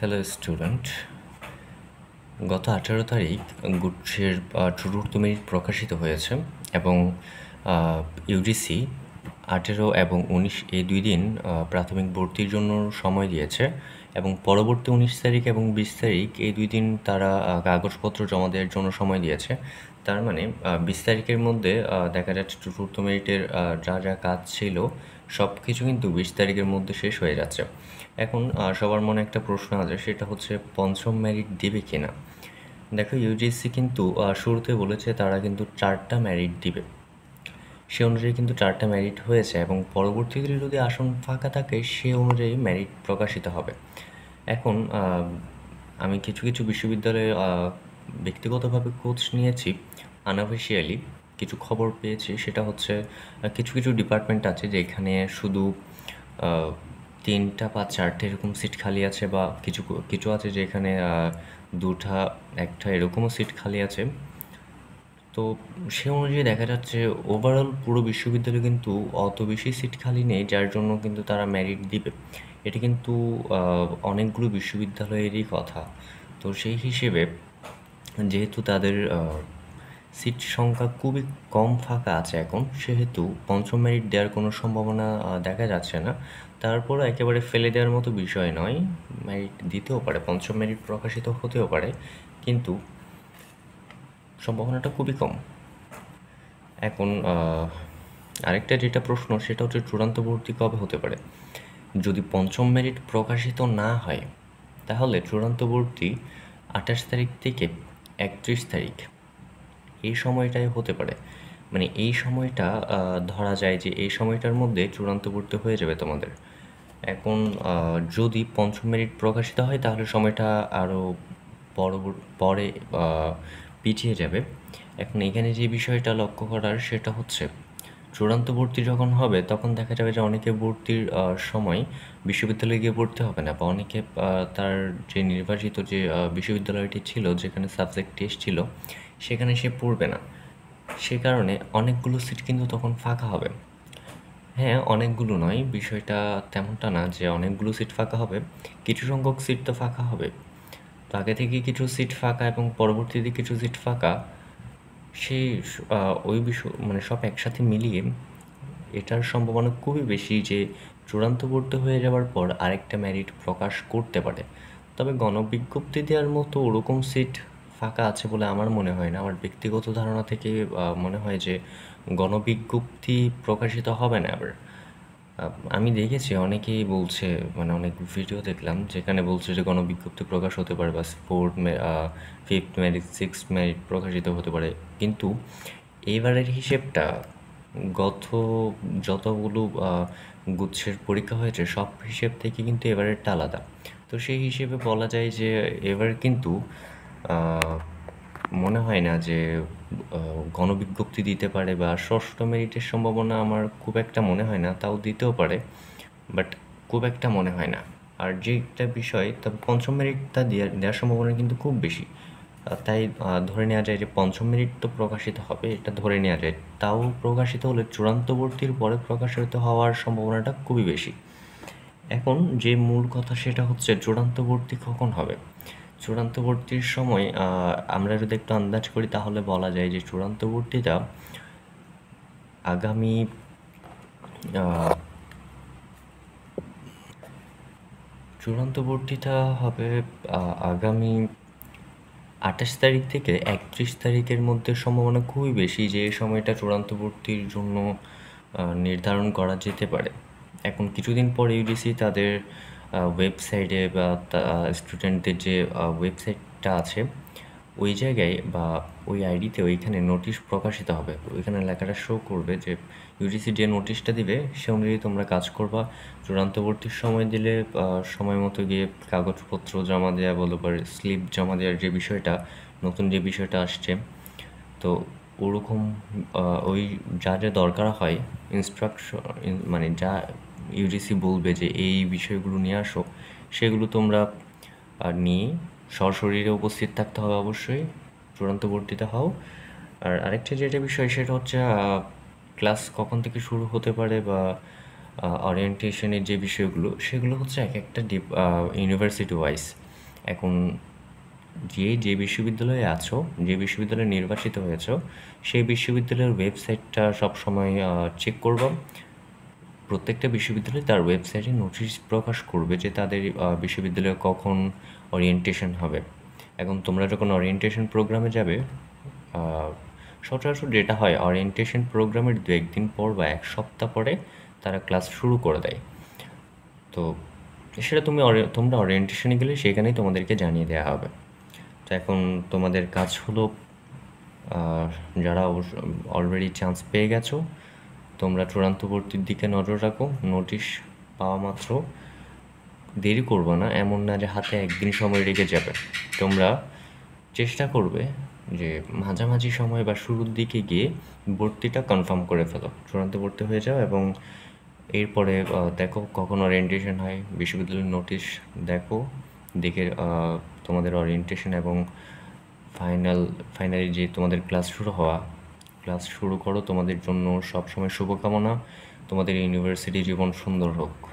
Hello student, গত 18 তারিখ গুচ্ছের চতুর্থ মেরিট প্রকাশিত হয়েছে এবং ইউজিসি 18 এবং 19 এই 2 দিন প্রাথমিক ভর্তির জন্য সময় দিয়েছে এবং পরবর্তী 19 তারিখ এবং 20 তারিখ এই 2 দিন তারা কাগজপত্র জমা দেওয়ার জন্য সময় দিয়েছে। তার মানে 20 তারিখের মধ্যে দেখা যাচ্ছে চতুর্থ মেরিটের যা যা কাজ ছিল সব কিছু কিন্তু 20 তারিখের মধ্যে শেষ হয়ে যাচ্ছে। এখন সবার মনে একটা প্রশ্ন আছে, সেটা হচ্ছে পঞ্চম মেরিট দিবে কিনা। দেখো, ইউজিসি কিন্তু শুরুতে বলেছে তারা কিন্তু 4টা মেরিট দিবে, সে অনুযায়ী কিন্তু 4টা মেরিট হয়েছে এবং পরবর্তীতে যদি আসন ফাঁকা থাকে সে অনুযায়ী মেরিট প্রকাশিত হবে। এখন আমি কিছু কিছু বিশ্ববিদ্যালয়ে ব্যক্তিগতভাবে খোঁজ নিয়েছি, আনঅফিসিয়ালি কিছু খবর পেয়েছি। সেটা হচ্ছে কিছু কিছু ডিপার্টমেন্ট আছে যেখানে শুধু 3টা বা 4টে এরকম সিট খালি আছে, বা কিছু কিছু আছে যেখানে 2টা 1টা এরকমও সিট খালি আছে। তো সে অনুযায়ী দেখা যাচ্ছে ওভারঅল পুরো বিশ্ববিদ্যালয়ে কিন্তু অত বেশি সিট খালি নেই, যার জন্য কিন্তু তারা মেরিট দিবে। এটা কিন্তু অনেকগুলো বিশ্ববিদ্যালয়েরই কথা। তো সেই হিসেবে যেহেতু তাদের সিট সংখ্যা খুবই কম ফাঁকা আছে এখন, সেহেতু পঞ্চম মেরিট দেওয়ার কোনো সম্ভাবনা দেখা যাচ্ছে না। তারপরও একেবারে ফেলে দেওয়ার মতো বিষয় নয়, মেরিট দিতেও পারে, পঞ্চম মেরিট প্রকাশিত হতেও পারে, কিন্তু সম্ভাবনাটা খুবই কম। এখন আরেকটা যেটা প্রশ্ন, সেটা হচ্ছে চূড়ান্ত ভর্তি কবে হতে পারে। যদি পঞ্চম মেরিট প্রকাশিত না হয় তাহলে চূড়ান্ত ভর্তি 28 তারিখ থেকে 31 তারিখ এই সময়টায় হতে পারে। মানে এই সময়টা ধরা যায় যে এই সময়টার মধ্যে চূড়ান্ত ভর্তি হয়ে যাবে তোমাদের। এখন যদি পঞ্চম মেরিট প্রকাশিত হয় তাহলে সময়টা আরও পরে পিছিয়ে যাবে। এখন এখানে যে বিষয়টা লক্ষ্য করার সেটা হচ্ছে, চূড়ান্ত ভর্তি যখন হবে তখন দেখা যাবে যে অনেকে ভর্তির সময় বিশ্ববিদ্যালয়ে গিয়ে পড়তে হবে না, বা অনেকে তার যে নির্বাচিত যে বিশ্ববিদ্যালয়টি ছিল যেখানে সাবজেক্ট টেস্ট ছিল সেখানে সে পড়বে না। সে কারণে অনেকগুলো সিট কিন্তু তখন ফাঁকা হবে। হ্যাঁ, অনেকগুলো নয়, বিষয়টা তেমনটা না যে অনেকগুলো সিট ফাঁকা হবে, কিছু সংখ্যক সিট তো ফাঁকা হবে। তো আগে থেকে কিছু সিট ফাঁকা এবং পরবর্তীতে কিছু সিট ফাঁকা, সেই ওই বিষয় মানে সব একসাথে মিলিয়ে এটার সম্ভাবনা খুবই বেশি যে চূড়ান্ত ভর্তি হয়ে যাওয়ার পর আরেকটা মেরিট প্রকাশ করতে পারে। তবে গণবিজ্ঞপ্তি দেওয়ার মতো ওরকম সিট ফাঁকা আছে বলে আমার মনে হয় না। আমার ব্যক্তিগত ধারণা থেকে মনে হয় যে গণবিজ্ঞপ্তি প্রকাশিত হবে না এবার। আমি দেখেছি অনেকেই বলছে, মানে অনেক ভিডিও দেখলাম যেখানে বলছে যে গণবিজ্ঞপ্তি প্রকাশ হতে পারে, বা ফিফথ মেরিট, সিক্সথ মেরিট প্রকাশিত হতে পারে। কিন্তু এবারের হিসেবটা গত যতগুলো গুচ্ছের পরীক্ষা হয়েছে সব হিসেব থেকে কিন্তু এবারেরটা আলাদা। তো সেই হিসেবে বলা যায় যে এবার কিন্তু মনে হয় না যে গণবিজ্ঞপ্তি দিতে পারে, বা ষষ্ঠ মেরিটের সম্ভাবনা আমার খুব একটা মনে হয় না, তাও দিতেও পারে, বাট খুব একটা মনে হয় না। আর যেটা বিষয়, তবে পঞ্চম মেরিটটা দেওয়ার সম্ভাবনা কিন্তু খুব বেশি। তাই ধরে নেওয়া যায় যে পঞ্চম মেরিট তো প্রকাশিত হবে, এটা ধরে নেওয়া যায়। তাও প্রকাশিত হলে চূড়ান্ত ভর্তির পরে প্রকাশিত হওয়ার সম্ভাবনাটা খুবই বেশি। এখন যে মূল কথা সেটা হচ্ছে চূড়ান্ত ভর্তি কখন হবে। চূড়ান্ত ভর্তির সময় আমরা যদি একটু আন্দাজ করি তাহলে বলা যায় যে চূড়ান্ত ভর্তিটা আগামী চূড়ান্ত ভর্তিটা হবে আগামী 28 তারিখ থেকে 31 তারিখের মধ্যে সম্ভাবনা খুবই বেশি যে এই সময়টা চূড়ান্ত ভর্তির জন্য নির্ধারণ করা যেতে পারে। এখন কিছুদিন পর ইউজিসি তাদের ওয়েবসাইটে, বা স্টুডেন্টদের যে ওয়েবসাইটটা আছে ওই জায়গায় বা ওই আইডিতে ওইখানে নোটিশ প্রকাশিত হবে। ওইখানে লেখাটা শো করবে যে ইউজিসি যে নোটিশটা দিবে সে অনুযায়ী তোমরা কাজ করবা। চূড়ান্ত ভর্তির সময় দিলে সময় মতো গিয়ে কাগজপত্র জমা দেওয়া বলো, বা স্লিপ জমা দেওয়ার যে বিষয়টা, নতুন যে বিষয়টা আসছে, তো ওরকম ওই যা যা দরকার হয় ইনস্ট্রাকশন, মানে যা ইউজিসি বলবে যে এই বিষয়গুলো নিয়ে আসো, সেগুলো তোমরা নিয়ে সশরীরে উপস্থিত থাকতে হবে অবশ্যই, চূড়ান্ত ভর্তিতে হও। আর আরেকটা যেটা বিষয় সেটা হচ্ছে ক্লাস কখন থেকে শুরু হতে পারে, বা ওরিয়েন্টেশনের যে বিষয়গুলো সেগুলো হচ্ছে এক একটা ইউনিভার্সিটি ওয়াইজ। এখন যে বিশ্ববিদ্যালয়ে আছো, যে বিশ্ববিদ্যালয়ে নির্বাচিত হয়েছো, সেই বিশ্ববিদ্যালয়ের ওয়েবসাইটটা সবসময় চেক করবা। প্রত্যেকটা বিশ্ববিদ্যালয় তার ওয়েবসাইটে নোটিশ প্রকাশ করবে যে তাদের বিশ্ববিদ্যালয়ে কখন ওরিয়েন্টেশন হবে। এখন তোমরা যখন ওরিয়েন্টেশন প্রোগ্রামে যাবে, আহ, সচরাচর যেটা হয়, ওরিয়েন্টেশন প্রোগ্রামের 1 দিন পর বা 1 সপ্তাহ পরে তারা ক্লাস শুরু করে দেয়। তো সেটা তোমরা ওরিয়েন্টেশনে গেলে সেখানেই তোমাদেরকে জানিয়ে দেওয়া হবে। তো এখন তোমাদের কাজ হলো, আহ, যারা অলরেডি চান্স পেয়ে গেছো, তোমরা চূড়ান্ত ভর্তির দিকে নজর রাখো। নোটিশ পাওয়া মাত্র দেরি করবো না, এমন না যে হাতে 1 দিন সময় রেখে যাবে। তোমরা চেষ্টা করবে যে মাঝামাঝি সময় বা শুরুর দিকে গিয়ে ভর্তিটা কনফার্ম করে ফেলো, চূড়ান্ত ভর্তি হয়ে যাও। এবং এরপরে দেখো কখন ওরিয়েন্টেশন হয়, বিশ্ববিদ্যালয়ের নোটিশ দেখো, দেখে তোমাদের ওরিয়েন্টেশন এবং ফাইনালি যে তোমাদের ক্লাস শুরু করো। তোমাদের জন্য সবসময় শুভকামনা। তোমাদের ইউনিভার্সিটি জীবন সুন্দর হোক।